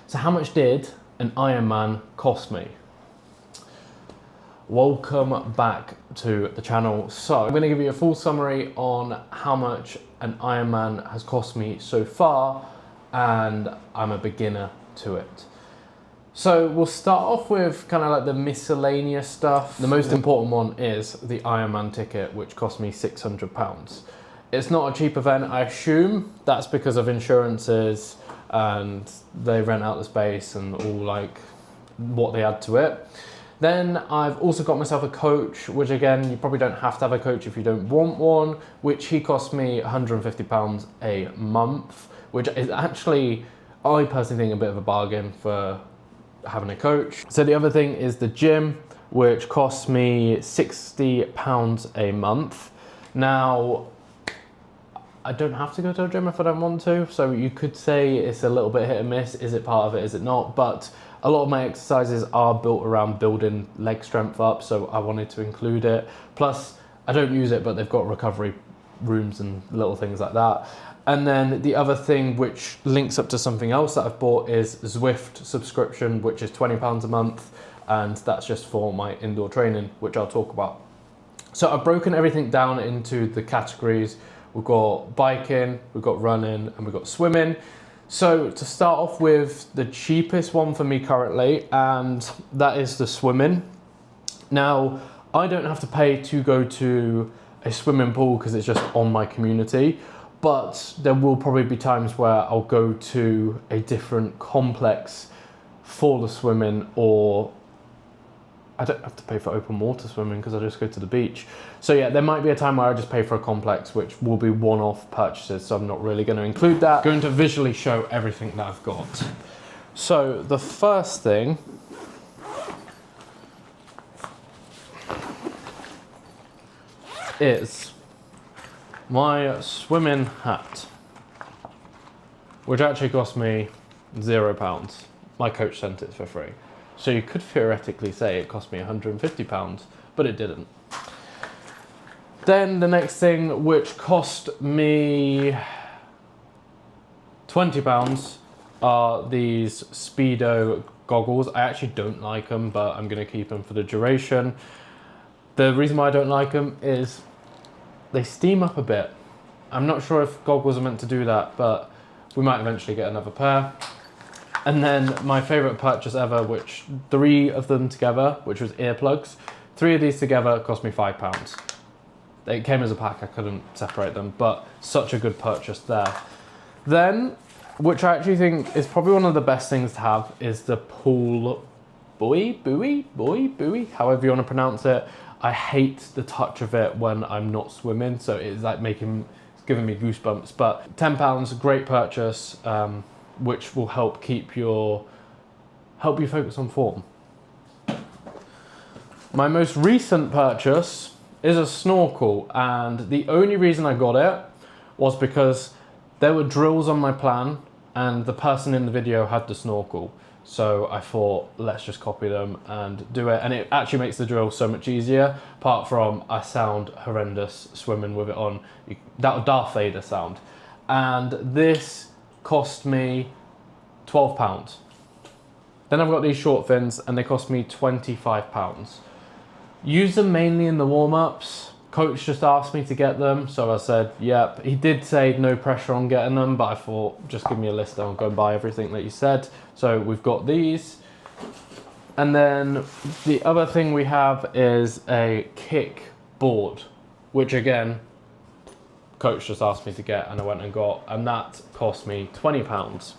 So how much did an Ironman cost me? Welcome back to the channel. So I'm going to give you a full summary on how much an Ironman has cost me so far, and I'm a beginner to it. So we'll start off with kind of like the miscellaneous stuff. The most important one is the Ironman ticket, which cost me £600. It's not a cheap event. I assume that's because of insurances and they rent out the space and all like what they add to it. Then I've also got myself a coach, which again, you probably don't have to have a coach if you don't want one, which he cost me £150 a month, which is actually, I personally think, a bit of a bargain for having a coach. So the other thing is the gym, which costs me £60 a month. Now, I don't have to go to a gym if I don't want to, so you could say it's a little bit hit and miss. Is it part of it, is it not? But a lot of my exercises are built around building leg strength up, so I wanted to include it. Plus, I don't use it, but they've got recovery rooms and little things like that. And then the other thing, which links up to something else that I've bought, is Zwift subscription, which is £20 a month, and that's just for my indoor training, which I'll talk about. So I've broken everything down into the categories. We've got biking, we've got running, and we've got swimming. So to start off with, the cheapest one for me currently, and that is the swimming. Now, I don't have to pay to go to a swimming pool because it's just on my community, but there will probably be times where I'll go to a different complex for the swimming, or I don't have to pay for open water swimming because I just go to the beach. So yeah, there might be a time where I just pay for a complex, which will be one-off purchases, so I'm not really going to include that. I'm going to visually show everything that I've got. So the first thing is my swimming hat, which actually cost me £0. My coach sent it for free. So you could theoretically say it cost me £150, but it didn't. Then the next thing, which cost me £20, are these Speedo goggles. I actually don't like them, but I'm gonna keep them for the duration. The reason why I don't like them is they steam up a bit. I'm not sure if goggles are meant to do that, but we might eventually get another pair. And then my favorite purchase ever, which 3 of them together, which was earplugs. 3 of these together cost me £5. It came as a pack, I couldn't separate them, but such a good purchase there. Then, which I actually think is probably one of the best things to have, is the pool buoy, however you want to pronounce it. I hate the touch of it when I'm not swimming, so it's like giving me goosebumps. But £10, great purchase, which will help you focus on form. My most recent purchase is a snorkel, and the only reason I got it was because there were drills on my plan and the person in the video had the snorkel. So I thought, let's just copy them and do it. And it actually makes the drill so much easier, apart from I sound horrendous swimming with it on. That Darth Vader sound. And this cost me £12. Then I've got these short fins and they cost me £25. Use them mainly in the warm-ups. Coach just asked me to get them, so I said, yep. He did say no pressure on getting them, but I thought, just give me a list and I'll go and buy everything that you said. So we've got these. And then the other thing we have is a kick board, which again, coach just asked me to get and I went and got, and that cost me £20.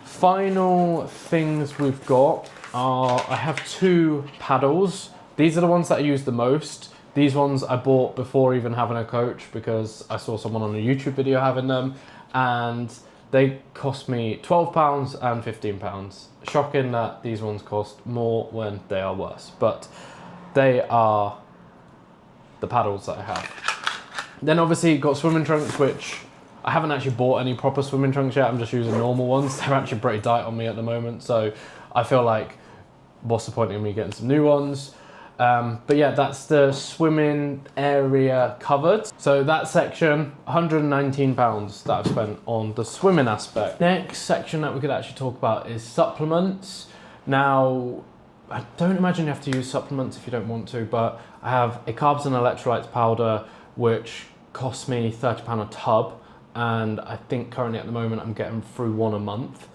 Final things we've got are, I have 2 paddles. These are the ones that I use the most. These ones I bought before even having a coach because I saw someone on a YouTube video having them, and they cost me £12 and £15. Shocking that these ones cost more when they are worse, but they are the paddles that I have. Then obviously got swimming trunks, which I haven't actually bought any proper swimming trunks yet. I'm just using normal ones. They're actually pretty tight on me at the moment, so I feel like what's the point of me getting some new ones? But yeah, that's the swimming area covered. So that section, £119 that I've spent on the swimming aspect. Next section that we could actually talk about is supplements. Now, I don't imagine you have to use supplements if you don't want to, but I have a carbs and electrolytes powder, which costs me £30 a tub. And I think currently at the moment I'm getting through one a month.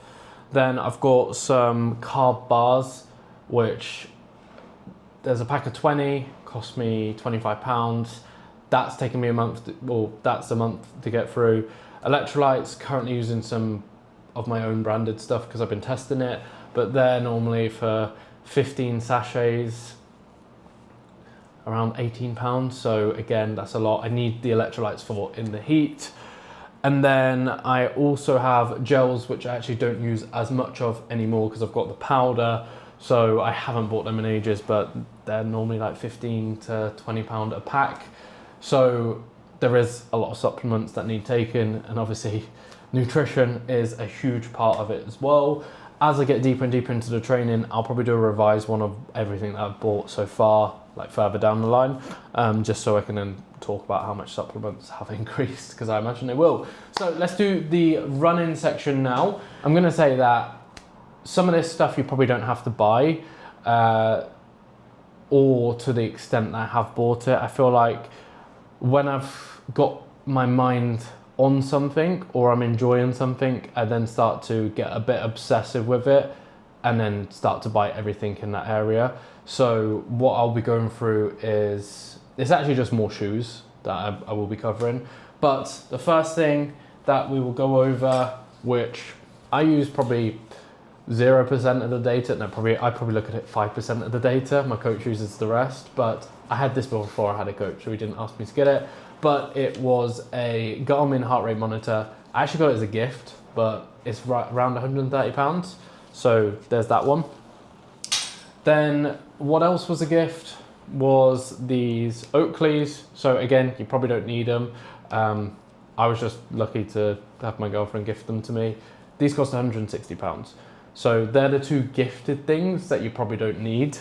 Then I've got some carb bars, which there's a pack of 20, cost me £25. That's taken me a month, that's a month to get through. Electrolytes, currently using some of my own branded stuff because I've been testing it, but they're normally for 15 sachets, around £18. So again, that's a lot. I need the electrolytes for in the heat. And then I also have gels, which I actually don't use as much of anymore because I've got the powder. So I haven't bought them in ages, but they're normally like £15 to £20 a pack. So there is a lot of supplements that need taken, and obviously nutrition is a huge part of it as well. As I get deeper and deeper into the training, I'll probably do a revised one of everything that I've bought so far, like further down the line, just so I can then talk about how much supplements have increased, because I imagine they will. So let's do the running section now. I'm gonna say that some of this stuff you probably don't have to buy, or to the extent that I have bought it. I feel like when I've got my mind on something or I'm enjoying something, I then start to get a bit obsessive with it and then start to buy everything in that area. So what I'll be going through is, it's actually just more shoes that I will be covering. But the first thing that we will go over, which I use probably 0% of the data, no, I probably look at it 5% of the data. My coach uses the rest, but I had this before I had a coach, so he didn't ask me to get it. But it was a Garmin heart rate monitor. I actually got it as a gift, but it's around £130. So there's that one. Then what else was a gift was these Oakleys. So again, you probably don't need them. I was just lucky to have my girlfriend gift them to me. These cost £160. So they're the two gifted things that you probably don't need.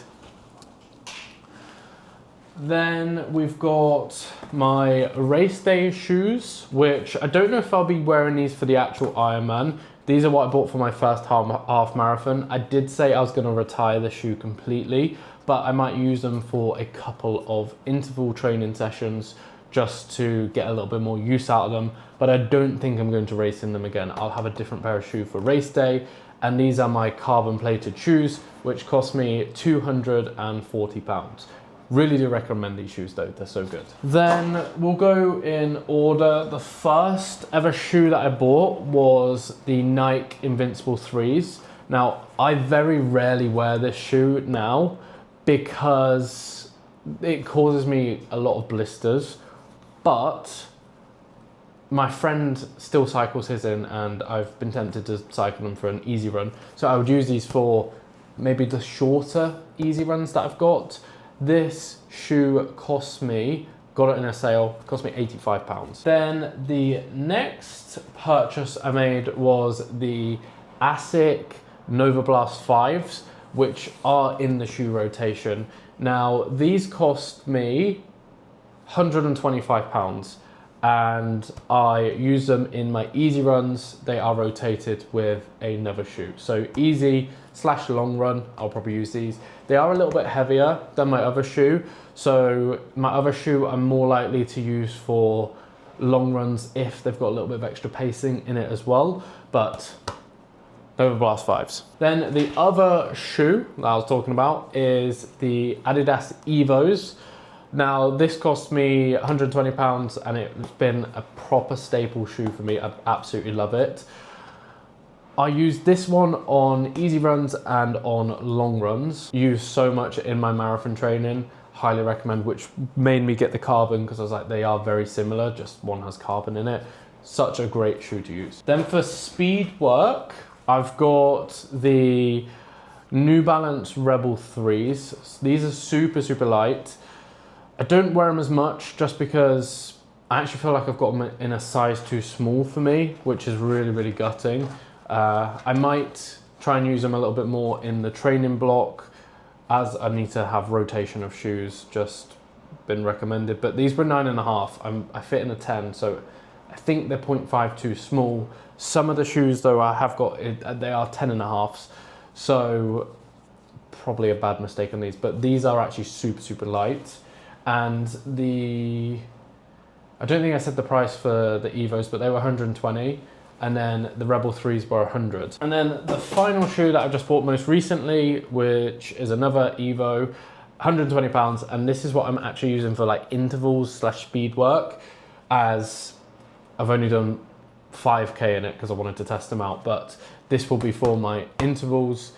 Then we've got my race day shoes, which I don't know if I'll be wearing these for the actual Ironman. These are what I bought for my first half marathon. I did say I was going to retire the shoe completely, but I might use them for a couple of interval training sessions just to get a little bit more use out of them. But I don't think I'm going to race in them again. I'll have a different pair of shoes for race day. And these are my carbon plated shoes, which cost me £240. Really do recommend these shoes though, they're so good. Then we'll go in order. The first ever shoe that I bought was the Nike Invincible 3s. Now, I very rarely wear this shoe now because it causes me a lot of blisters, but my friend still cycles his in and I've been tempted to cycle them for an easy run. So I would use these for maybe the shorter easy runs that I've got. This shoe cost me, got it in a sale, cost me £85. Then the next purchase I made was the Asics Nova Blast 5s, which are in the shoe rotation. Now, these cost me £125 and I use them in my easy runs. They are rotated with another shoe. So easy / long run, I'll probably use these. They are a little bit heavier than my other shoe. So my other shoe I'm more likely to use for long runs if they've got a little bit of extra pacing in it as well. But Nova Blast 5s. Then the other shoe that I was talking about is the Adidas Evos. Now this cost me £120 and it's been a proper staple shoe for me. I absolutely love it. I use this one on easy runs and on long runs. Use so much in my marathon training. Highly recommend, which made me get the carbon because I was like, they are very similar, just one has carbon in it. Such a great shoe to use. Then for speed work, I've got the New Balance Rebel 3s. These are super, super light. I don't wear them as much just because I actually feel like I've got them in a size too small for me, which is really, really gutting. I might try and use them a little bit more in the training block as I need to have rotation of shoes, just been recommended. But these were 9.5. I fit in a 10, so I think they're 0.5 too small. Some of the shoes though I have got, they are 10.5s, so probably a bad mistake on these. But these are actually super light. And I don't think I said the price for the Evos, but they were 120. And then the Rebel 3s were 100. And then the final shoe that I just bought most recently, which is another Evo, 120 pounds. And this is what I'm actually using for like intervals / speed work, as I've only done 5K in it because I wanted to test them out. But this will be for my intervals.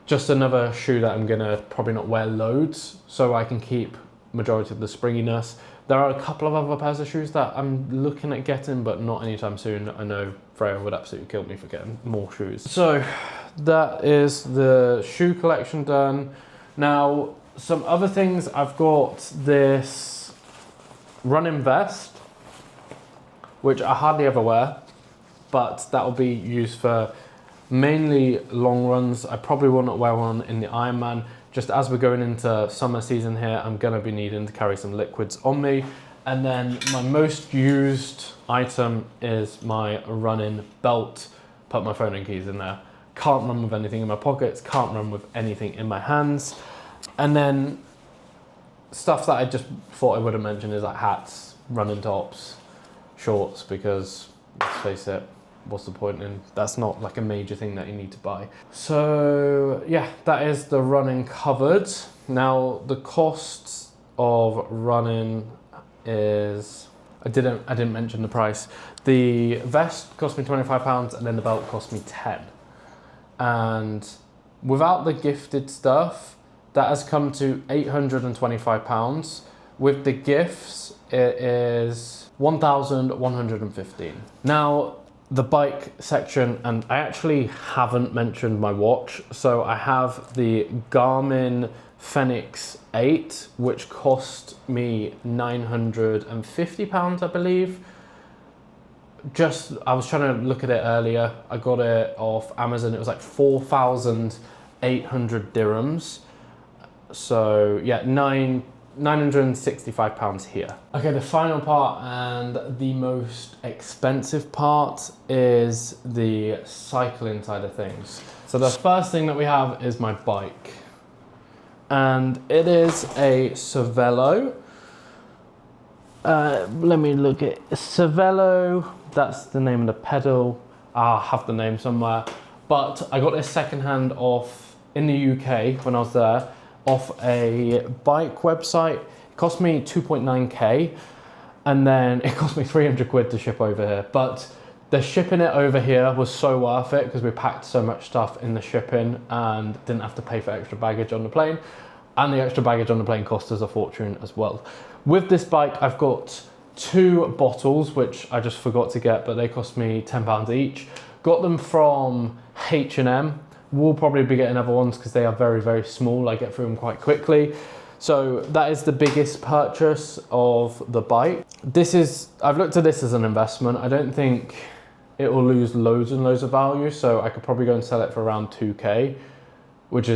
Just another shoe that I'm gonna probably not wear loads, so I can keep majority of the springiness. There are a couple of other pairs of shoes that I'm looking at getting, but not anytime soon. I know Freya would absolutely kill me for getting more shoes. So that is the shoe collection done. Now, some other things, I've got this running vest, which I hardly ever wear, but that will be used for mainly long runs. I probably will not wear one in the Ironman. Just as we're going into summer season here, I'm gonna be needing to carry some liquids on me. And then my most used item is my running belt. Put my phone and keys in there. Can't run with anything in my pockets, can't run with anything in my hands. And then stuff that I just thought I would have mentioned is like hats, running tops, shorts, because let's face it, what's the point in, that's not like a major thing that you need to buy. So yeah, that is the running covered. Now the cost of running is, I didn't mention the price. The vest cost me £25 and then the belt cost me 10. And without the gifted stuff, that has come to £825. With the gifts, it is 1,115. Now, the bike section, and I actually haven't mentioned my watch. So I have the Garmin Fenix 8, which cost me £950, I believe. I was trying to look at it earlier. I got it off Amazon. It was like 4,800 dirhams. So yeah, £965 here. Okay, the final part and the most expensive part is the cycling side of things. So the first thing that we have is my bike. And it is a Cervelo. Let me look at Cervelo. That's the name of the pedal. I have the name somewhere. But I got this secondhand off in the UK when I was there, off a bike website. It cost me 2.9k, and then it cost me 300 quid to ship over here. But the shipping it over here was so worth it because we packed so much stuff in the shipping and didn't have to pay for extra baggage on the plane. And the extra baggage on the plane cost us a fortune as well. With this bike, I've got 2 bottles, which I just forgot to get, but they cost me £10 each. Got them from H&M. We'll probably be getting other ones because they are very, very small. I get through them quite quickly. So that is the biggest purchase of the bike. I've looked at this as an investment. I don't think it will lose loads and loads of value. So I could probably go and sell it for around 2k, which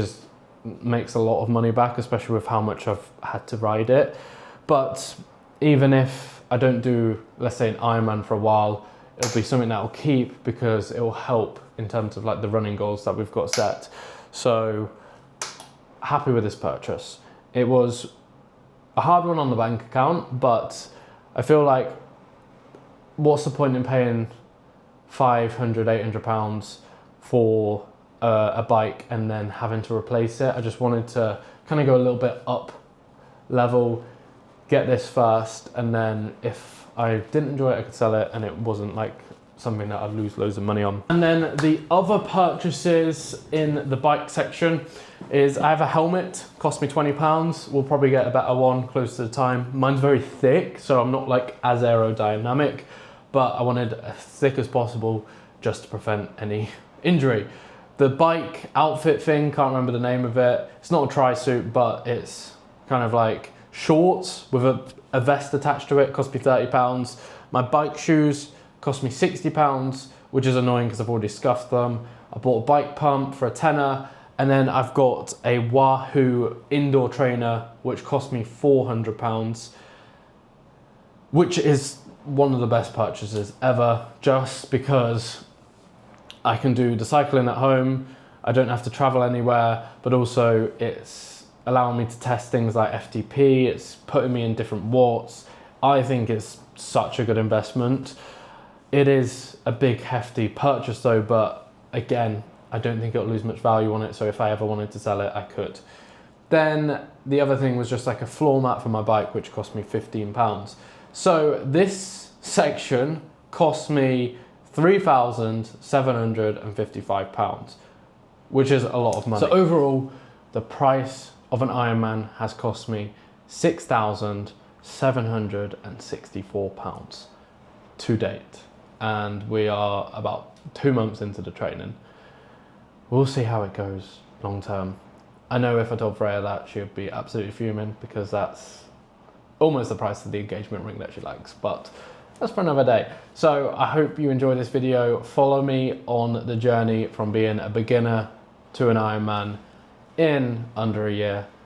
makes a lot of money back, especially with how much I've had to ride it. But even if I don't do, let's say, an Ironman for a while, it'll be something that will keep because it will help in terms of like the running goals that we've got set. So happy with this purchase. It was a hard one on the bank account, but I feel like what's the point in paying 500, 800 pounds for a bike and then having to replace it? I just wanted to kind of go a little bit up level, get this first, and then if I didn't enjoy it, I could sell it, and it wasn't like something that I'd lose loads of money on. And then the other purchases in the bike section is I have a helmet, cost me £20. We'll probably get a better one close to the time. Mine's very thick, so I'm not like as aerodynamic, but I wanted as thick as possible just to prevent any injury. The bike outfit thing, can't remember the name of it. It's not a tri-suit, but it's kind of like shorts with a vest attached to it, cost me £30. My bike shoes cost me £60, which is annoying because I've already scuffed them. I bought a bike pump for a tenner, And then I've got a Wahoo indoor trainer, which cost me £400, which is one of the best purchases ever, just because I can do the cycling at home. I don't have to travel anywhere, but also it's allowing me to test things like FTP. It's putting me in different watts. I think it's such a good investment. It is a big, hefty purchase though, but again, I don't think it'll lose much value on it. So if I ever wanted to sell it, I could. Then the other thing was just like a floor mat for my bike, which cost me £15. So this section cost me £3,755, which is a lot of money. So overall, the price of an Ironman has cost me £6,764 to date. And we are about 2 months into the training. We'll see how it goes long term. I know if I told Freya that, she would be absolutely fuming, because that's almost the price of the engagement ring that she likes, but that's for another day. So I hope you enjoyed this video. Follow me on the journey from being a beginner to an Ironman in under a year.